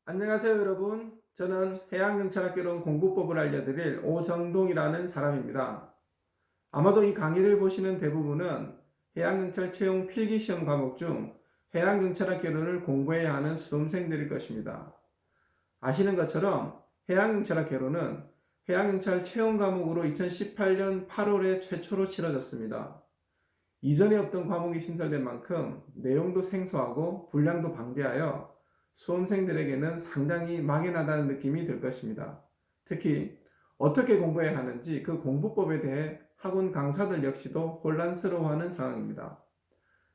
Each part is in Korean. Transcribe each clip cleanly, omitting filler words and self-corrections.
안녕하세요 여러분. 저는 해양경찰학교론 공부법을 알려드릴 오정동이라는 사람입니다. 아마도 이 강의를 보시는 대부분은 해양경찰 채용 필기시험 과목 중 해양경찰학교론을 공부해야 하는 수험생들일 것입니다. 아시는 것처럼 해양경찰학교론은 해양경찰 채용 과목으로 2018년 8월에 최초로 치러졌습니다. 이전에 없던 과목이 신설된 만큼 내용도 생소하고 분량도 방대하여 수험생들에게는 상당히 막연하다는 느낌이 들 것입니다. 특히 어떻게 공부해야 하는지 그 공부법에 대해 학원 강사들 역시도 혼란스러워하는 상황입니다.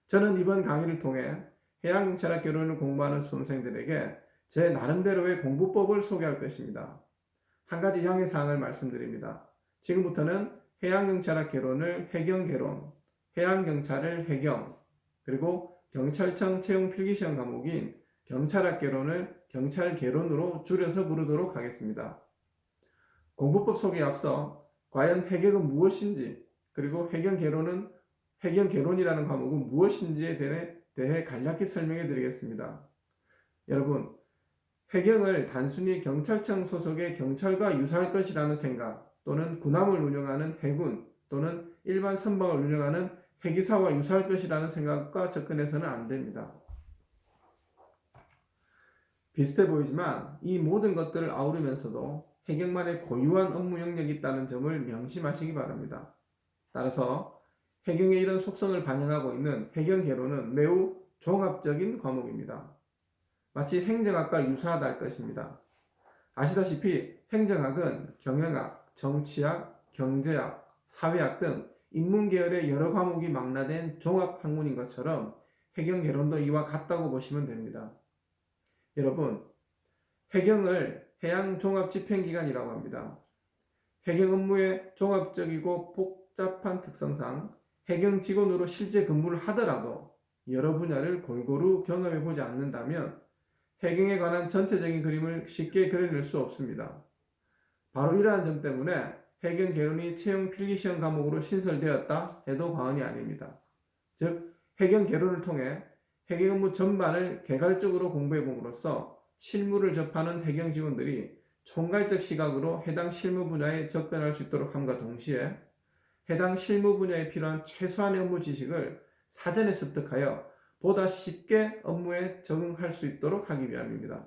저는 이번 강의를 통해 해양경찰학교론을 공부하는 수험생들에게 제 나름대로의 공부법을 소개할 것입니다. 한 가지 양해사항을 말씀드립니다. 지금부터는 해양경찰학개론을 해경개론, 해양경찰을 해경, 그리고 경찰청 채용 필기시험 과목인 경찰학개론을 경찰개론으로 줄여서 부르도록 하겠습니다. 공부법 소개에 앞서 과연 해경은 무엇인지, 그리고 해경개론이라는 과목은 무엇인지에 대해 간략히 설명해 드리겠습니다. 여러분, 해경을 단순히 경찰청 소속의 경찰과 유사할 것이라는 생각, 또는 군함을 운영하는 해군, 또는 일반 선박을 운영하는 해기사와 유사할 것이라는 생각과 접근해서는 안 됩니다. 비슷해 보이지만 이 모든 것들을 아우르면서도 해경만의 고유한 업무 영역이 있다는 점을 명심하시기 바랍니다. 따라서 해경의 이런 속성을 반영하고 있는 해경개론은 매우 종합적인 과목입니다. 마치 행정학과 유사하다 할 것입니다. 아시다시피 행정학은 경영학, 정치학, 경제학, 사회학 등 인문계열의 여러 과목이 망라된 종합학문인 것처럼 해경개론도 이와 같다고 보시면 됩니다. 여러분, 해경을 해양종합집행기관이라고 합니다. 해경 업무의 종합적이고 복잡한 특성상 해경 직원으로 실제 근무를 하더라도 여러 분야를 골고루 경험해 보지 않는다면 해경에 관한 전체적인 그림을 쉽게 그려낼 수 없습니다. 바로 이러한 점 때문에 해경개론이 채용 필기시험 과목으로 신설되었다 해도 과언이 아닙니다. 즉, 해경개론을 통해 해경 업무 전반을 개괄적으로 공부해 봄으로써 실무를 접하는 해경 직원들이 총괄적 시각으로 해당 실무 분야에 접근할 수 있도록 함과 동시에 해당 실무 분야에 필요한 최소한의 업무 지식을 사전에 습득하여 보다 쉽게 업무에 적응할 수 있도록 하기 위함입니다.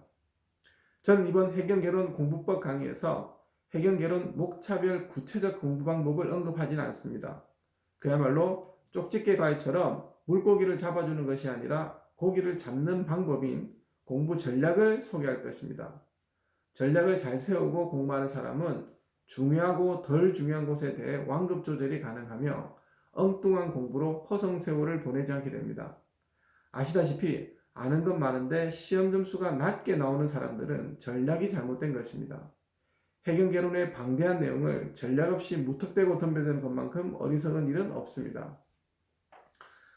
저는 이번 해경개론 공부법 강의에서 해경개론 목차별 구체적 공부 방법을 언급하지는 않습니다. 그야말로 쪽집게 가위처럼 물고기를 잡아주는 것이 아니라 고기를 잡는 방법인 공부 전략을 소개할 것입니다. 전략을 잘 세우고 공부하는 사람은 중요하고 덜 중요한 곳에 대해 완급 조절이 가능하며 엉뚱한 공부로 허송세월을 보내지 않게 됩니다. 아시다시피 아는 건 많은데 시험 점수가 낮게 나오는 사람들은 전략이 잘못된 것입니다. 해경개론의 방대한 내용을 전략 없이 무턱대고 덤벼드는 것만큼 어리석은 일은 없습니다.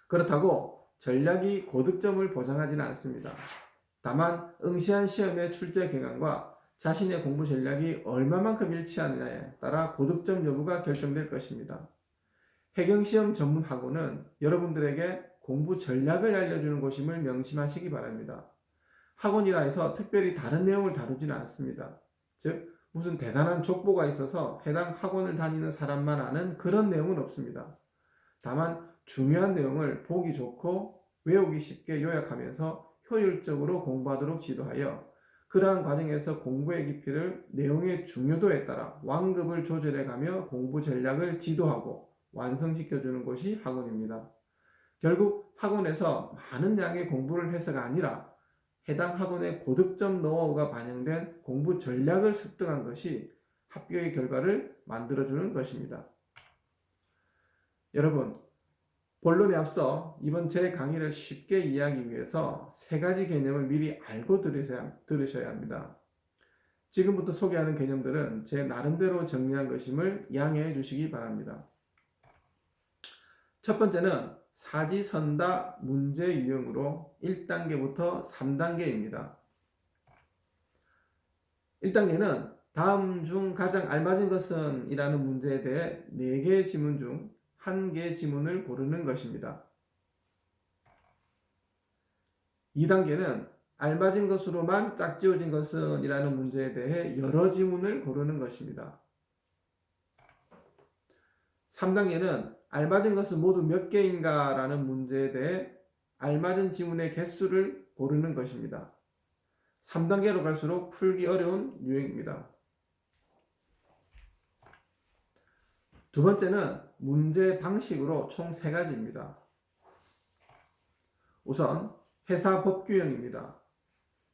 그렇다고 전략이 고득점을 보장하지는 않습니다. 다만 응시한 시험의 출제 경향과 자신의 공부 전략이 얼마만큼 일치하느냐에 따라 고득점 여부가 결정될 것입니다. 해경시험 전문 학원은 여러분들에게 공부 전략을 알려주는 곳임을 명심하시기 바랍니다. 학원이라 해서 특별히 다른 내용을 다루지는 않습니다. 즉, 무슨 대단한 족보가 있어서 해당 학원을 다니는 사람만 아는 그런 내용은 없습니다. 다만 중요한 내용을 보기 좋고 외우기 쉽게 요약하면서 효율적으로 공부하도록 지도하여 그러한 과정에서 공부의 깊이를 내용의 중요도에 따라 완급을 조절해가며 공부 전략을 지도하고 완성시켜주는 곳이 학원입니다. 결국 학원에서 많은 양의 공부를 해서가 아니라 해당 학원의 고득점 노하우가 반영된 공부 전략을 습득한 것이 합격의 결과를 만들어주는 것입니다. 여러분, 본론에 앞서 이번 제 강의를 쉽게 이해하기 위해서 세 가지 개념을 미리 알고 들으셔야 합니다. 지금부터 소개하는 개념들은 제 나름대로 정리한 것임을 양해해 주시기 바랍니다. 첫 번째는 사지선다 문제 유형으로 1단계부터 3단계입니다. 1단계는 다음 중 가장 알맞은 것은 이라는 문제에 대해 4개의 지문 중 1개의 지문을 고르는 것입니다. 2단계는 알맞은 것으로만 짝지어진 것은 이라는 문제에 대해 여러 지문을 고르는 것입니다. 3단계는 알맞은 것은 모두 몇 개인가 라는 문제에 대해 알맞은 지문의 개수를 고르는 것입니다. 3단계로 갈수록 풀기 어려운 유형입니다. 두 번째는 문제 방식으로 총 3가지입니다. 우선 회사법규형입니다.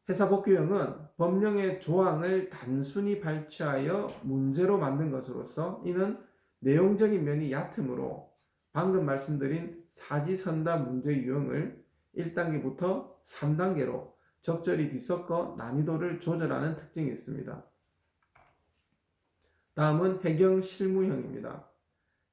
회사법규형은 법령의 조항을 단순히 발췌하여 문제로 만든 것으로서 이는 내용적인 면이 얕으므로 방금 말씀드린 사지선다 문제 유형을 1단계부터 3단계로 적절히 뒤섞어 난이도를 조절하는 특징이 있습니다. 다음은 해경실무형입니다.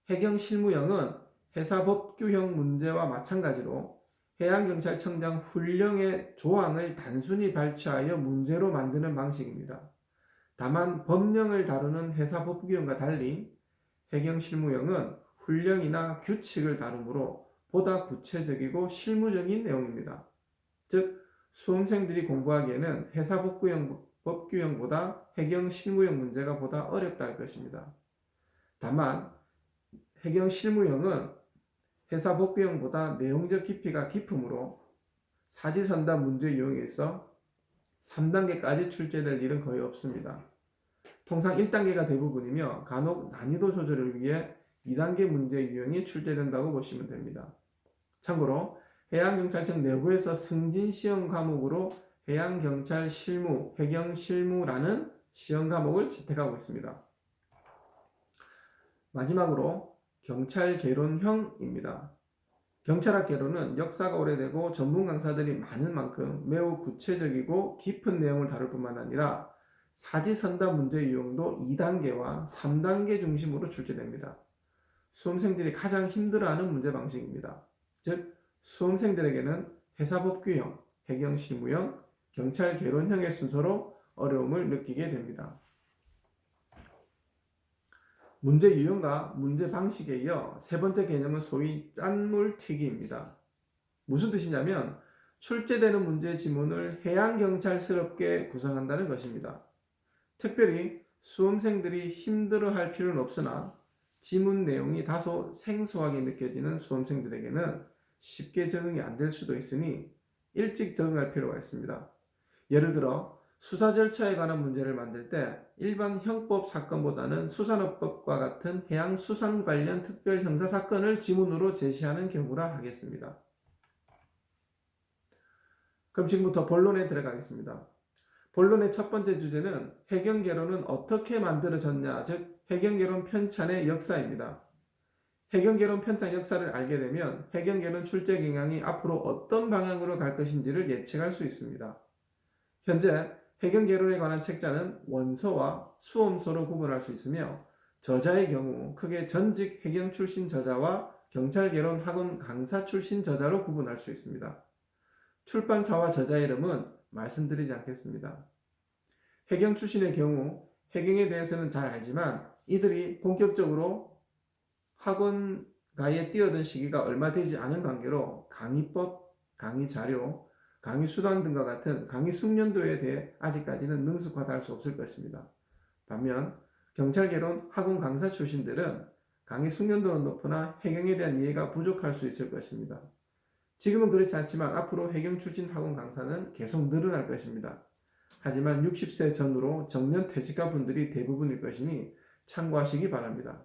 해경실무형은 회사법규형 문제와 마찬가지로 해양경찰청장 훈령의 조항을 단순히 발췌하여 문제로 만드는 방식입니다. 다만 법령을 다루는 회사법규형과 달리 해경실무형은 훈령이나 규칙을 다루므로 보다 구체적이고 실무적인 내용입니다. 즉 수험생들이 공부하기에는 회사법규형보다 해경실무형 문제가 보다 어렵다 할 것입니다. 다만 해경실무형은 회사법규형보다 내용적 깊이가 깊으므로 사지선다 문제 유형에 있어 3단계까지 출제될 일은 거의 없습니다. 통상 1단계가 대부분이며 간혹 난이도 조절을 위해 2단계 문제 유형이 출제된다고 보시면 됩니다. 참고로 해양경찰청 내부에서 승진 시험 과목으로 해양경찰 실무, 해경실무라는 시험 과목을 채택하고 있습니다. 마지막으로 경찰개론형입니다. 경찰학 개론은 역사가 오래되고 전문 강사들이 많은 만큼 매우 구체적이고 깊은 내용을 다룰 뿐만 아니라 사지선다 문제 유형도 2단계와 3단계 중심으로 출제됩니다. 수험생들이 가장 힘들어하는 문제 방식입니다. 즉 수험생들에게는 회사법규형, 해경실무형, 경찰개론형의 순서로 어려움을 느끼게 됩니다. 문제 유형과 문제 방식에 이어 세 번째 개념은 소위 짠물튀기입니다. 무슨 뜻이냐면 출제되는 문제 지문을 해양경찰스럽게 구성한다는 것입니다. 특별히 수험생들이 힘들어할 필요는 없으나 지문 내용이 다소 생소하게 느껴지는 수험생들에게는 쉽게 적응이 안 될 수도 있으니 일찍 적응할 필요가 있습니다. 예를 들어 수사 절차에 관한 문제를 만들 때 일반 형법 사건보다는 수산업법과 같은 해양수산 관련 특별 형사사건을 지문으로 제시하는 경우라 하겠습니다. 그럼 지금부터 본론에 들어가겠습니다. 본론의 첫 번째 주제는 해경개론은 어떻게 만들어졌냐, 즉 해경개론 편찬의 역사입니다. 해경개론 편찬 역사를 알게 되면 해경개론 출제 경향이 앞으로 어떤 방향으로 갈 것인지를 예측할 수 있습니다. 현재 해경개론에 관한 책자는 원서와 수험서로 구분할 수 있으며 저자의 경우 크게 전직 해경 출신 저자와 경찰개론 학원 강사 출신 저자로 구분할 수 있습니다. 출판사와 저자 이름은 말씀드리지 않겠습니다. 해경 출신의 경우 해경에 대해서는 잘 알지만 이들이 본격적으로 학원가에 뛰어든 시기가 얼마 되지 않은 관계로 강의법, 강의자료, 강의 수단 등과 같은 강의 숙련도에 대해 아직까지는 능숙하다 할 수 없을 것입니다. 반면 경찰개론 학원 강사 출신들은 강의 숙련도는 높으나 해경에 대한 이해가 부족할 수 있을 것입니다. 지금은 그렇지 않지만 앞으로 해경 출신 학원 강사는 계속 늘어날 것입니다. 하지만 60세 전후로 정년 퇴직한 분들이 대부분일 것이니 참고하시기 바랍니다.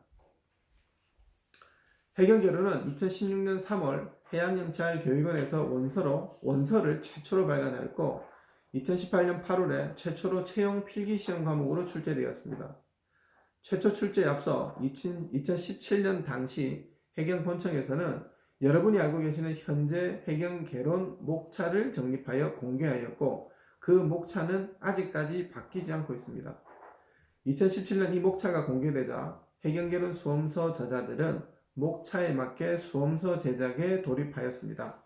해경개론은 2016년 3월 해양경찰교육원에서 원서를 최초로 발간하였고 2018년 8월에 최초로 채용 필기시험 과목으로 출제되었습니다. 최초 출제에 앞서 2017년 당시 해경본청에서는 여러분이 알고 계시는 현재 해경개론 목차를 정립하여 공개하였고 그 목차는 아직까지 바뀌지 않고 있습니다. 2017년 이 목차가 공개되자 해경개론 수험서 저자들은 목차에 맞게 수험서 제작에 돌입하였습니다.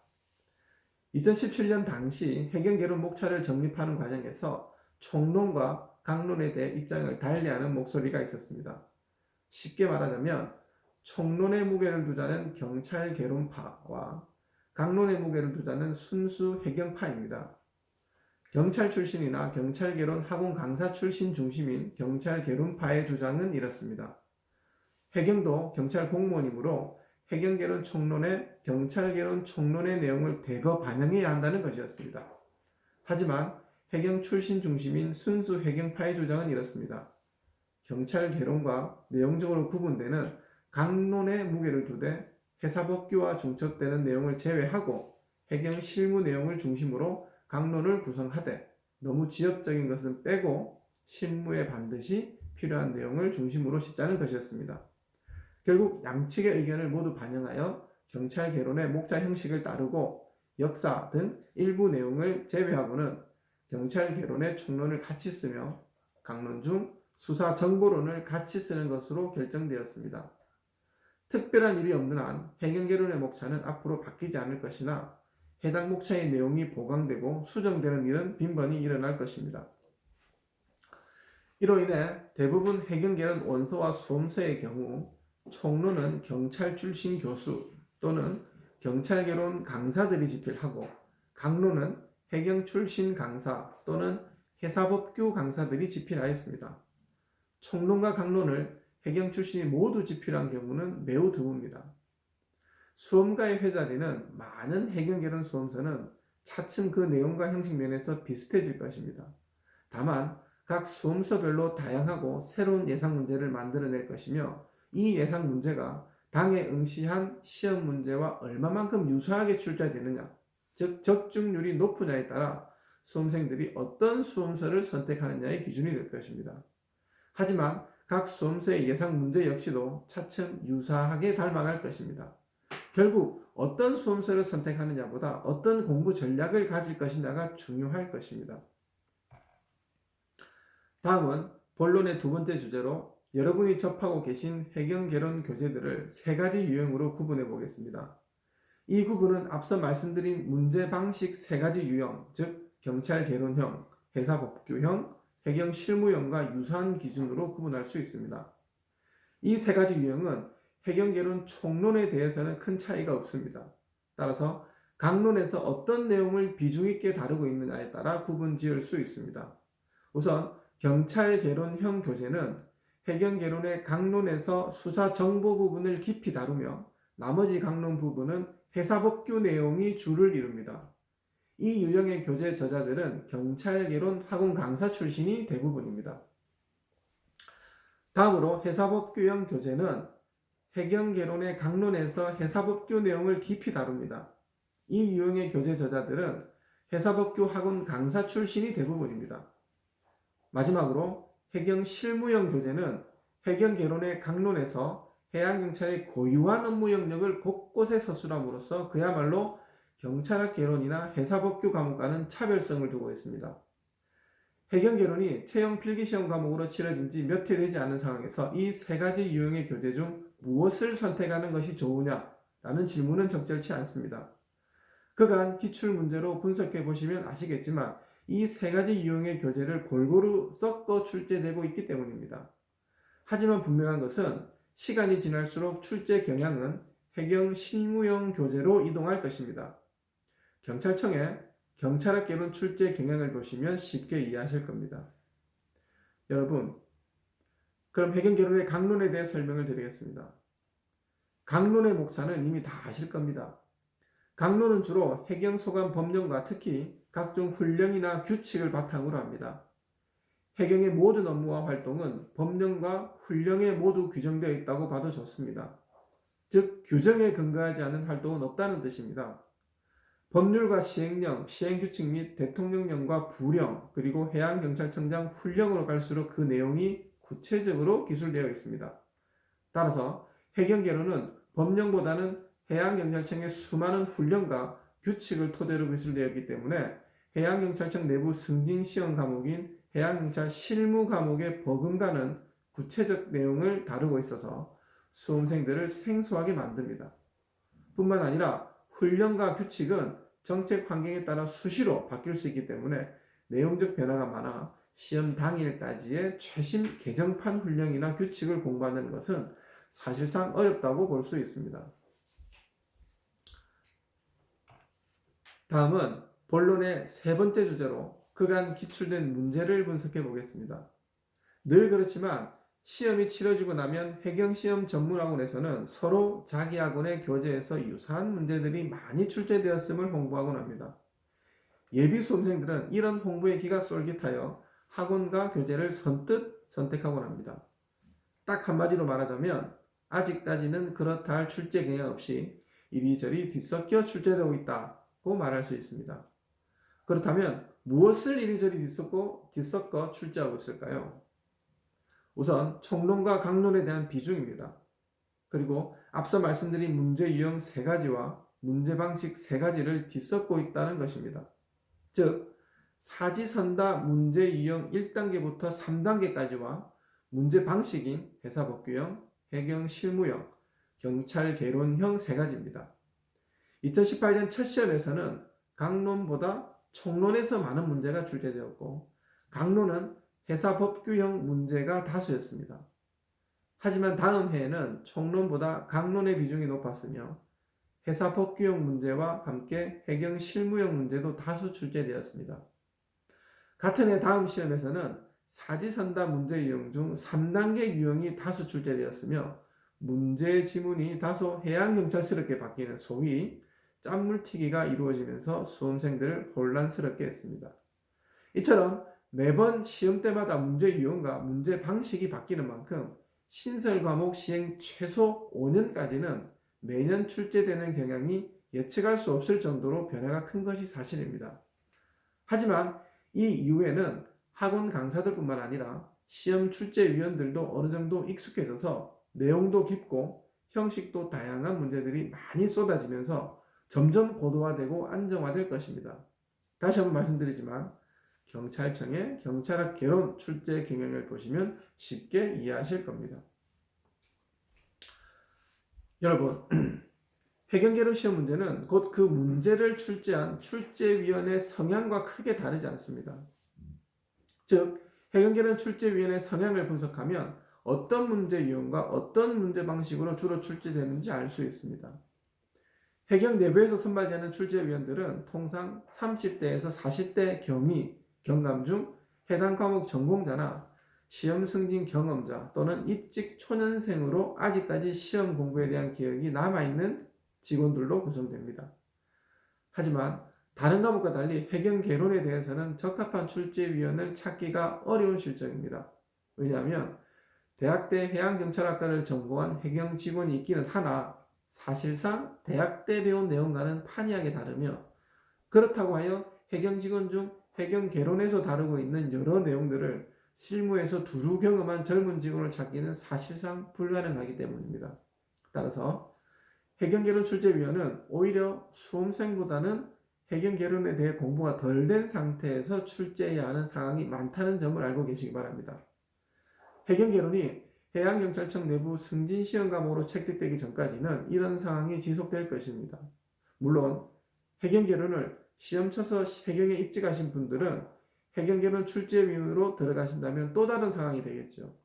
2017년 당시 해경개론 목차를 정립하는 과정에서 총론과 강론에 대해 입장을 달리하는 목소리가 있었습니다. 쉽게 말하자면 총론의 무게를 두자는 경찰개론파와 강론의 무게를 두자는 순수 해경파입니다. 경찰 출신이나 경찰개론 학원 강사 출신 중심인 경찰개론파의 주장은 이렇습니다. 해경도 경찰 공무원이므로 해경개론 총론에 경찰개론 총론의 내용을 대거 반영해야 한다는 것이었습니다. 하지만 해경 출신 중심인 순수 해경파의 주장은 이렇습니다. 경찰개론과 내용적으로 구분되는 강론의 무게를 두되 해사법규와 중첩되는 내용을 제외하고 해경 실무 내용을 중심으로 강론을 구성하되 너무 지엽적인 것은 빼고 실무에 반드시 필요한 내용을 중심으로 싣자는 것이었습니다. 결국 양측의 의견을 모두 반영하여 경찰개론의 목자 형식을 따르고 역사 등 일부 내용을 제외하고는 경찰개론의 총론을 같이 쓰며 강론 중 수사 정보론을 같이 쓰는 것으로 결정되었습니다. 특별한 일이 없는 한 해경개론의 목차는 앞으로 바뀌지 않을 것이나 해당 목차의 내용이 보강되고 수정되는 일은 빈번히 일어날 것입니다. 이로 인해 대부분 해경개론 원서와 수험서의 경우 총론은 경찰 출신 교수 또는 경찰개론 강사들이 집필하고 강론은 해경 출신 강사 또는 해사법규 강사들이 집필하였습니다. 총론과 강론을 해경 출신이 모두 집필한 경우는 매우 드뭅니다. 수험가에 회자되는 많은 해경개론 수험서는 차츰 그 내용과 형식 면에서 비슷해질 것입니다. 다만 각 수험서별로 다양하고 새로운 예상 문제를 만들어낼 것이며 이 예상 문제가 당에 응시한 시험 문제와 얼마만큼 유사하게 출제되느냐, 즉 적중률이 높으냐에 따라 수험생들이 어떤 수험서를 선택하느냐의 기준이 될 것입니다. 하지만 각 수험서의 예상 문제 역시도 차츰 유사하게 닮아갈 것입니다. 결국 어떤 수험서를 선택하느냐보다 어떤 공부 전략을 가질 것이냐가 중요할 것입니다. 다음은 본론의 두 번째 주제로 여러분이 접하고 계신 해경개론 교재들을 세 가지 유형으로 구분해 보겠습니다. 이 구분은 앞서 말씀드린 문제 방식 세 가지 유형, 즉 경찰개론형, 해사법규형, 해경실무형과 유사한 기준으로 구분할 수 있습니다. 이 세 가지 유형은 해경개론 총론에 대해서는 큰 차이가 없습니다. 따라서 강론에서 어떤 내용을 비중 있게 다루고 있느냐에 따라 구분 지을 수 있습니다. 우선 경찰개론형 교재는 해경개론의 강론에서 수사 정보 부분을 깊이 다루며 나머지 강론 부분은 해사법규 내용이 주를 이룹니다. 이 유형의 교재 저자들은 경찰개론 학원 강사 출신이 대부분입니다. 다음으로 해사법규형 교재는 해경개론의 강론에서 해사법규 내용을 깊이 다룹니다. 이 유형의 교재 저자들은 해사법규 학원 강사 출신이 대부분입니다. 마지막으로 해경실무형 교재는 해경개론의 강론에서 해양경찰의 고유한 업무 영역을 곳곳에 서술함으로써 그야말로 경찰학 개론이나 해사법규 과목과는 차별성을 두고 있습니다. 해경개론이 채용 필기시험 과목으로 치러진 지 몇 해 되지 않은 상황에서 이 세 가지 유형의 교재 중 무엇을 선택하는 것이 좋으냐라는 질문은 적절치 않습니다. 그간 기출문제로 분석해 보시면 아시겠지만 이 세 가지 유형의 교재를 골고루 섞어 출제되고 있기 때문입니다. 하지만 분명한 것은 시간이 지날수록 출제 경향은 해경 실무형 교재로 이동할 것입니다. 경찰청의 경찰학 개론 출제 경향을 보시면 쉽게 이해하실 겁니다. 여러분, 그럼 해경 개론의 강론에 대해 설명을 드리겠습니다. 강론의 목차는 이미 다 아실 겁니다. 강론은 주로 해경 소관 법령과 특히 각종 훈령이나 규칙을 바탕으로 합니다. 해경의 모든 업무와 활동은 법령과 훈령에 모두 규정되어 있다고 봐도 좋습니다. 즉, 규정에 근거하지 않은 활동은 없다는 뜻입니다. 법률과 시행령, 시행규칙 및 대통령령과 부령, 그리고 해양경찰청장 훈령으로 갈수록 그 내용이 구체적으로 기술되어 있습니다. 따라서 해경개론은 법령보다는 해양경찰청의 수많은 훈령과 규칙을 토대로 기술되어 있기 때문에 해양경찰청 내부 승진시험 과목인 해양경찰 실무 과목에 버금가는 구체적 내용을 다루고 있어서 수험생들을 생소하게 만듭니다. 뿐만 아니라 훈령과 규칙은 정책 환경에 따라 수시로 바뀔 수 있기 때문에 내용적 변화가 많아 시험 당일까지의 최신 개정판 훈령이나 규칙을 공부하는 것은 사실상 어렵다고 볼 수 있습니다. 다음은 본론의 세 번째 주제로 그간 기출된 문제를 분석해 보겠습니다. 늘 그렇지만 시험이 치러지고 나면 해경시험 전문학원에서는 서로 자기 학원의 교재에서 유사한 문제들이 많이 출제되었음을 홍보하곤 합니다. 예비 수험생들은 이런 홍보의 기가 쏠깃하여 학원과 교재를 선뜻 선택하곤 합니다. 딱 한마디로 말하자면 아직까지는 그렇다 할 출제 경향 없이 이리저리 뒤섞여 출제되고 있다고 말할 수 있습니다. 그렇다면 무엇을 이리저리 뒤섞어 출제하고 있을까요? 우선 총론과 강론에 대한 비중입니다. 그리고 앞서 말씀드린 문제 유형 3가지와 문제 방식 3가지를 뒤섞고 있다는 것입니다. 즉, 사지선다 문제 유형 1단계부터 3단계까지와 문제 방식인 회사법규형, 해경 실무형, 경찰 개론형 3가지입니다. 2018년 첫 시험에서는 강론보다 총론에서 많은 문제가 출제되었고 강론은 회사법규형 문제가 다수였습니다. 하지만 다음 해에는 총론보다 강론의 비중이 높았으며 회사법규형 문제와 함께 해경 실무형 문제도 다수 출제되었습니다. 같은 해 다음 시험에서는 사지선다 문제 유형 중 3단계 유형이 다수 출제되었으며 문제 지문이 다소 해양경찰스럽게 바뀌는 소위 짠물튀기가 이루어지면서 수험생들을 혼란스럽게 했습니다. 이처럼 매번 시험 때마다 문제 유형과 문제 방식이 바뀌는 만큼 신설 과목 시행 최소 5년까지는 매년 출제되는 경향이 예측할 수 없을 정도로 변화가 큰 것이 사실입니다. 하지만 이 이후에는 학원 강사들뿐만 아니라 시험 출제위원들도 어느 정도 익숙해져서 내용도 깊고 형식도 다양한 문제들이 많이 쏟아지면서 점점 고도화되고 안정화될 것입니다. 다시 한번 말씀드리지만 경찰청의 경찰학 개론 출제 경향을 보시면 쉽게 이해하실 겁니다. 여러분, 해경개론 시험 문제는 곧 그 문제를 출제한 출제위원의 성향과 크게 다르지 않습니다. 즉, 해경개론 출제위원의 성향을 분석하면 어떤 문제 유형과 어떤 문제 방식으로 주로 출제되는지 알 수 있습니다. 해경 내부에서 선발되는 출제위원들은 통상 30대에서 40대 경위, 경감 중 해당 과목 전공자나 시험 승진 경험자 또는 입직 초년생으로 아직까지 시험 공부에 대한 기억이 남아있는 직원들로 구성됩니다. 하지만 다른 과목과 달리 해경 개론에 대해서는 적합한 출제위원을 찾기가 어려운 실정입니다. 왜냐하면 대학때 해양경찰학과를 전공한 해경 직원이 있기는 하나 사실상 대학 때 배운 내용과는 판이하게 다르며 그렇다고 하여 해경 직원 중 해경 개론에서 다루고 있는 여러 내용들을 실무에서 두루 경험한 젊은 직원을 찾기는 사실상 불가능하기 때문입니다. 따라서 해경개론 출제위원은 오히려 수험생보다는 해경개론에 대해 공부가 덜 된 상태에서 출제해야 하는 상황이 많다는 점을 알고 계시기 바랍니다. 해경개론이 해양경찰청 내부 승진시험 과목으로 채택되기 전까지는 이런 상황이 지속될 것입니다. 물론 해경개론을 시험 쳐서 해경에 입직하신 분들은 해경개론 출제위원으로 들어가신다면 또 다른 상황이 되겠죠.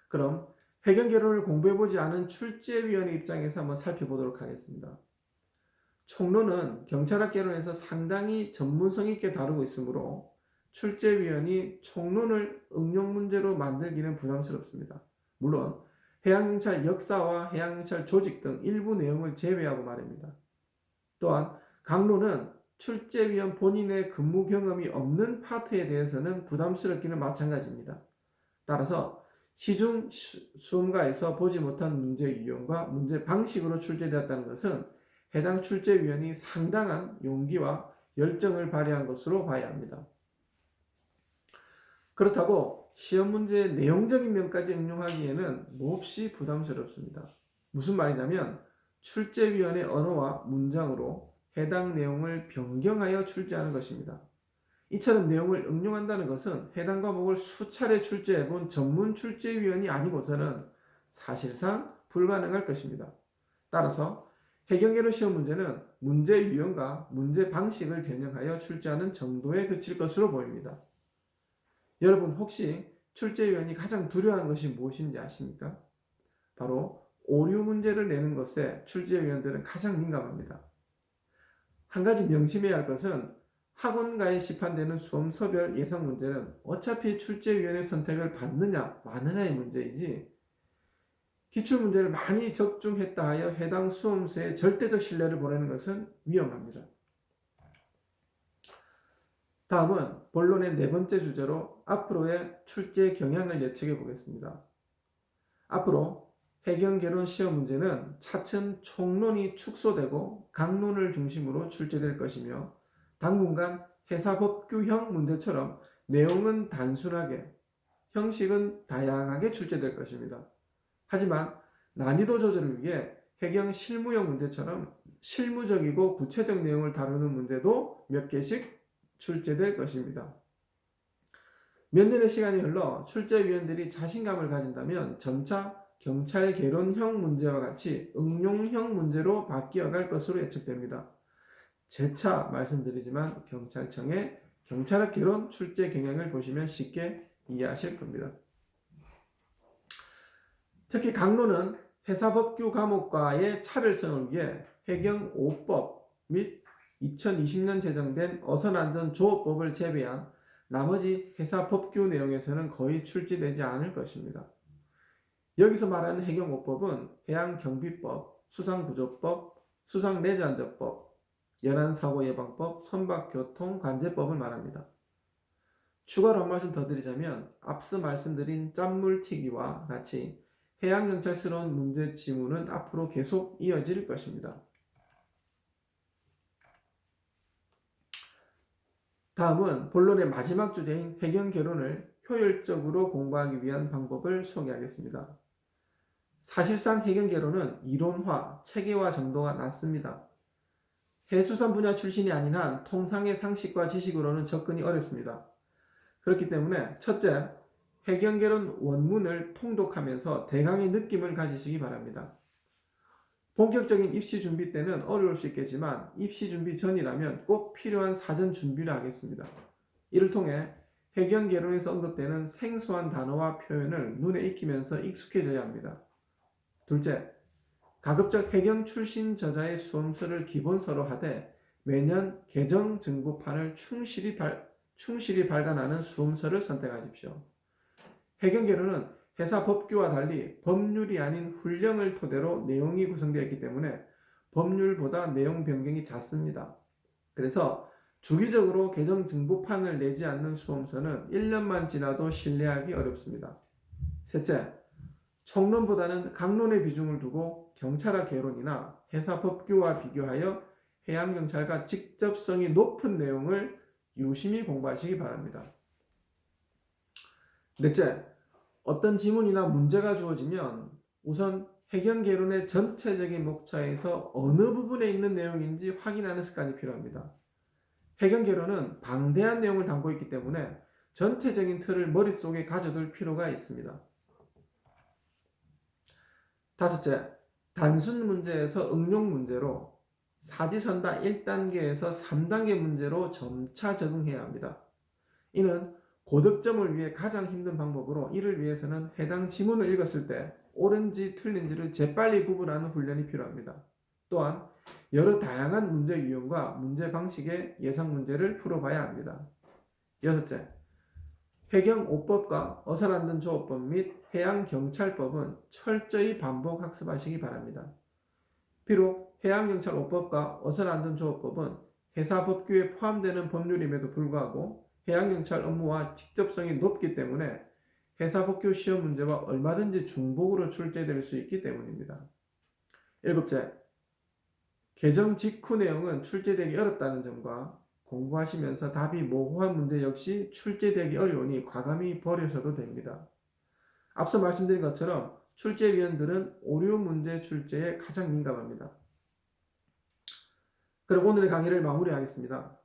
그럼 해경개론을 공부해보지 않은 출제위원의 입장에서 한번 살펴보도록 하겠습니다. 총론은 경찰학 개론에서 상당히 전문성 있게 다루고 있으므로 출제위원이 총론을 응용 문제로 만들기는 부담스럽습니다. 물론 해양경찰 역사와 해양경찰 조직 등 일부 내용을 제외하고 말입니다. 또한 강론은 출제위원 본인의 근무 경험이 없는 파트에 대해서는 부담스럽기는 마찬가지입니다. 따라서 시중 수험가에서 보지 못한 문제 유형과 문제 방식으로 출제되었다는 것은 해당 출제위원이 상당한 용기와 열정을 발휘한 것으로 봐야 합니다. 그렇다고 시험 문제의 내용적인 면까지 응용하기에는 몹시 부담스럽습니다. 무슨 말이냐면 출제위원의 언어와 문장으로 해당 내용을 변경하여 출제하는 것입니다. 이처럼 내용을 응용한다는 것은 해당 과목을 수차례 출제해본 전문 출제위원이 아니고서는 사실상 불가능할 것입니다. 따라서 해경개론 시험 문제는 문제 유형과 문제 방식을 변형하여 출제하는 정도에 그칠 것으로 보입니다. 여러분 혹시 출제위원이 가장 두려워하는 것이 무엇인지 아십니까? 바로 오류 문제를 내는 것에 출제위원들은 가장 민감합니다. 한 가지 명심해야 할 것은 학원가에 시판되는 수험서별 예상 문제는 어차피 출제위원회 선택을 받느냐 마느냐의 문제이지 기출문제를 많이 적중했다 하여 해당 수험서에 절대적 신뢰를 보내는 것은 위험합니다. 다음은 본론의 네 번째 주제로 앞으로의 출제 경향을 예측해 보겠습니다. 앞으로 해경개론 시험 문제는 차츰 총론이 축소되고 강론을 중심으로 출제될 것이며 당분간 회사법규형 문제처럼 내용은 단순하게, 형식은 다양하게 출제될 것입니다. 하지만 난이도 조절을 위해 해경 실무형 문제처럼 실무적이고 구체적 내용을 다루는 문제도 몇 개씩 출제될 것입니다. 몇 년의 시간이 흘러 출제위원들이 자신감을 가진다면 점차 경찰 개론형 문제와 같이 응용형 문제로 바뀌어갈 것으로 예측됩니다. 재차 말씀드리지만 경찰청의 경찰학 개론 출제 경향을 보시면 쉽게 이해하실 겁니다. 특히 강론은 회사법규 과목과의 차별성을 위해 해경 5법 및 2020년 제정된 어선안전조업법을 제외한 나머지 회사법규 내용에서는 거의 출제되지 않을 것입니다. 여기서 말하는 해경 5법은 해양경비법, 수상구조법, 수상내재안전법, 연안사고예방법, 선박교통관제법을 말합니다. 추가로 한 말씀 더 드리자면 앞서 말씀드린 짠물튀기와 같이 해양경찰스러운 문제 지문은 앞으로 계속 이어질 것입니다. 다음은 본론의 마지막 주제인 해경개론을 효율적으로 공부하기 위한 방법을 소개하겠습니다. 사실상 해경개론은 이론화, 체계화 정도가 낮습니다. 해수산 분야 출신이 아닌 한 통상의 상식과 지식으로는 접근이 어렵습니다. 그렇기 때문에 첫째, 해경개론 원문을 통독하면서 대강의 느낌을 가지시기 바랍니다. 본격적인 입시 준비 때는 어려울 수 있겠지만 입시 준비 전이라면 꼭 필요한 사전 준비를 하겠습니다. 이를 통해 해경개론에서 언급되는 생소한 단어와 표현을 눈에 익히면서 익숙해져야 합니다. 둘째, 가급적 해경 출신 저자의 수험서를 기본서로 하되 매년 개정 증부판을 충실히 발간하는 수험서를 선택하십시오. 해경개론은 회사 법규와 달리 법률이 아닌 훈령을 토대로 내용이 구성되어 있기 때문에 법률보다 내용 변경이 잦습니다. 그래서 주기적으로 개정 증부판을 내지 않는 수험서는 1년만 지나도 신뢰하기 어렵습니다. 셋째, 총론보다는 강론의 비중을 두고 경찰학 개론이나 회사 법규와 비교하여 해양경찰과 직접성이 높은 내용을 유심히 공부하시기 바랍니다. 넷째, 어떤 지문이나 문제가 주어지면 우선 해경개론의 전체적인 목차에서 어느 부분에 있는 내용인지 확인하는 습관이 필요합니다. 해경개론은 방대한 내용을 담고 있기 때문에 전체적인 틀을 머릿속에 가져둘 필요가 있습니다. 다섯째, 단순 문제에서 응용 문제로 사지선다 1단계에서 3단계 문제로 점차 적응해야 합니다. 이는 고득점을 위해 가장 힘든 방법으로 이를 위해서는 해당 지문을 읽었을 때 옳은지 틀린지를 재빨리 구분하는 훈련이 필요합니다. 또한 여러 다양한 문제 유형과 문제 방식의 예상 문제를 풀어봐야 합니다. 여섯째, 해경 5법과 어선안전조업법 및 해양경찰법은 철저히 반복 학습하시기 바랍니다. 비록 해양경찰 5법과 어선안전조업법은 회사법규에 포함되는 법률임에도 불구하고 해양경찰 업무와 직접성이 높기 때문에 회사법규 시험 문제와 얼마든지 중복으로 출제될 수 있기 때문입니다. 일곱째, 개정 직후 내용은 출제되기 어렵다는 점과 공부하시면서 답이 모호한 문제 역시 출제되기 어려우니 과감히 버리셔도 됩니다. 앞서 말씀드린 것처럼 출제위원들은 오류 문제 출제에 가장 민감합니다. 그럼 오늘의 강의를 마무리하겠습니다.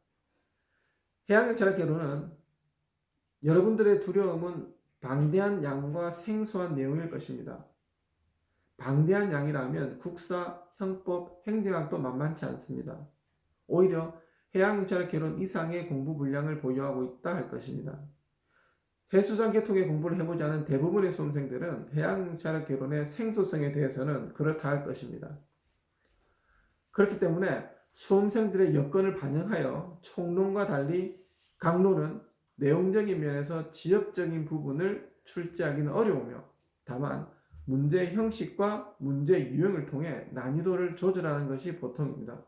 해양경찰학 개론은 여러분들의 두려움은 방대한 양과 생소한 내용일 것입니다. 방대한 양이라면 국사, 형법, 행정학도 만만치 않습니다. 오히려 해양경찰학 개론 이상의 공부 분량을 보유하고 있다 할 것입니다. 해수산 계통의 공부를 해보지 않은 대부분의 수험생들은 해양경찰학 개론의 생소성에 대해서는 그렇다 할 것입니다. 그렇기 때문에 수험생들의 여건을 반영하여 총론과 달리 강론은 내용적인 면에서 지엽적인 부분을 출제하기는 어려우며 다만 문제 형식과 문제 유형을 통해 난이도를 조절하는 것이 보통입니다.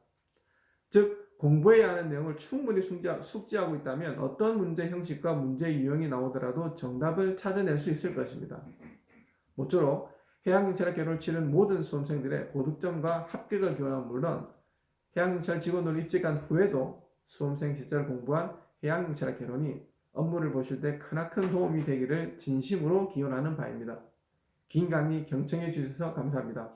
즉 공부해야 하는 내용을 충분히 숙지하고 있다면 어떤 문제 형식과 문제 유형이 나오더라도 정답을 찾아낼 수 있을 것입니다. 모쪼록 해양경찰학교를 치른 모든 수험생들의 고득점과 합격을 기원한 물론 해양경찰 직원으로 입직한 후에도 수험생 시절 공부한 해양경찰학 개론이 업무를 보실 때 크나큰 도움이 되기를 진심으로 기원하는 바입니다. 긴 강의 경청해 주셔서 감사합니다.